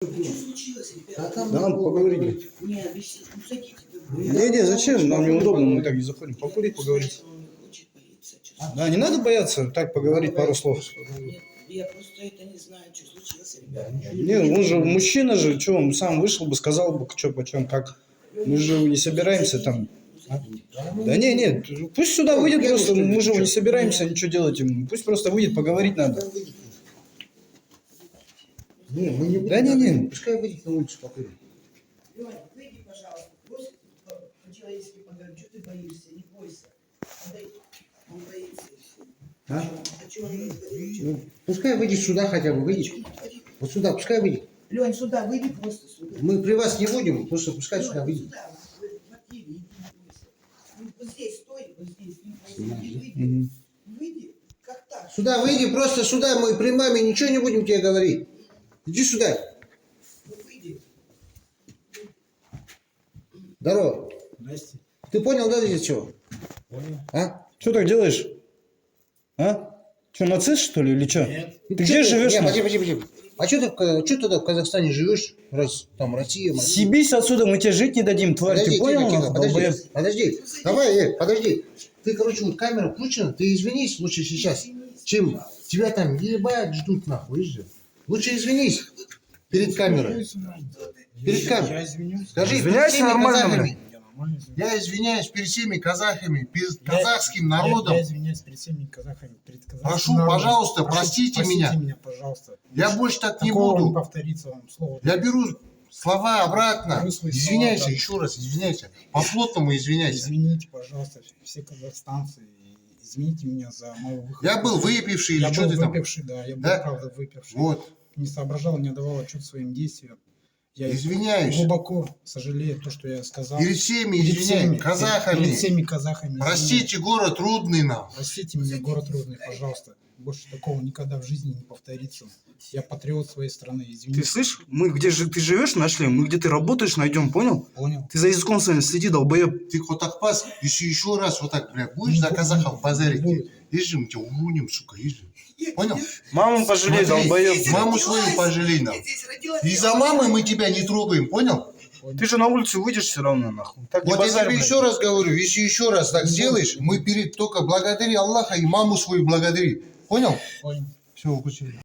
Что случилось, ребята? Да, нам поговорить. Не, объясни, ну зайдите. Не, зачем? Нам неудобно, мы так не заходим. Покурить, поговорить. Да, не надо бояться, так поговорить пару слов. Нет, я просто это не знаю, что случилось, ребята. Не, он же мужчина же, что, он сам вышел бы, сказал бы, что, почем, как. Мы же не собираемся там. Да не, пусть сюда выйдет просто, мы же не собираемся ничего делать ему. Пусть просто выйдет, поговорить надо. Не, мы не будем. Да не. Пускай выйдет на улицу покурить. Лёня, выйди, пожалуйста. Брось по-человечески поговорим. Что ты боишься? Не бойся. Он боится и все. А? А что он не говорит? Ну, пускай выйдет сюда хотя бы, выйдет. Вот сюда, пускай выйдет. Лёнь, сюда выйди просто сюда. Мы при вас не будем, просто пускай сюда выйдет. Сюда, в квартире, иди, не бойся. Ну, вот здесь стой, вот здесь. Выйди. Выйди. Как так? Сюда выйди, просто сюда, мы при маме ничего не будем тебе говорить. Иди сюда. Ну, выйди. Здорово. Здрасте. Ты понял, да, здесь чего? Понял. А? Что так делаешь? А? Что, нацист, что ли, или что? Нет. Ты где живешь? Не, подожди. А что ты тогда в Казахстане живешь? Раз там Россия, Москва. Съебись отсюда, мы тебе жить не дадим, тварь, ты понял? Тихо, Долбоеб? подожди. Давай, подожди. Ты, короче, вот камера включена, ты извинись лучше сейчас, чем тебя там ебать ждут нахуй, видишь? Лучше извинись перед камерой. Перед камерой. Я извинюсь. Скажи, перед Извиняйся всеми нормально, казахами. Я нормально извиняюсь. Я извиняюсь перед всеми казахами, перед казахским народом. Я извиняюсь перед всеми казахами, перед казахским Прошу, народом. пожалуйста, простите меня. Простите меня, пожалуйста. Я больше так не Такого не буду. повторится вам слово. Я беру слова обратно. Беру свои слова Извиняйся, обратно. еще раз извиняйся. По-плотному извиняйся. Извините, пожалуйста, все казахстанцы. Извините меня за мой выход. Я был выпивший или Я что был ты там? выпивший, да, я был, Да? правда, выпивший. Вот, Не соображал, не отдавал отчет своим действиям. Я извиняюсь. глубоко сожалею то, что я сказал. Перед всеми Перед извиняюсь, всеми, казахами. Перед всеми казахами. извиняюсь. Простите, город трудный нам. Простите меня, город Рудный, пожалуйста. Больше такого никогда в жизни не повторится. Я патриот своей страны, Ты извините. слышишь? Мы где же ты живешь, нашли, мы где ты работаешь, найдем, понял? Понял? Ты за языком своим следи, долбоеб. Ты вот так пас, если еще раз вот так, бля, будешь за казахов базарить, ежи мы тебя уволим, сука, ежи. Понял? Маму пожалей, Смотри, долбоеб. маму свою пожалей нам. Из-за мамы мы тебя не трогаем, понял? Ты же на улицу выйдешь все равно, нахуй. Так не Вот я базарь, тебе блядь. еще раз говорю, если еще раз так сделаешь, мы только благодари Аллаха и маму свою благодари. Понял? Понял. Все, выключили.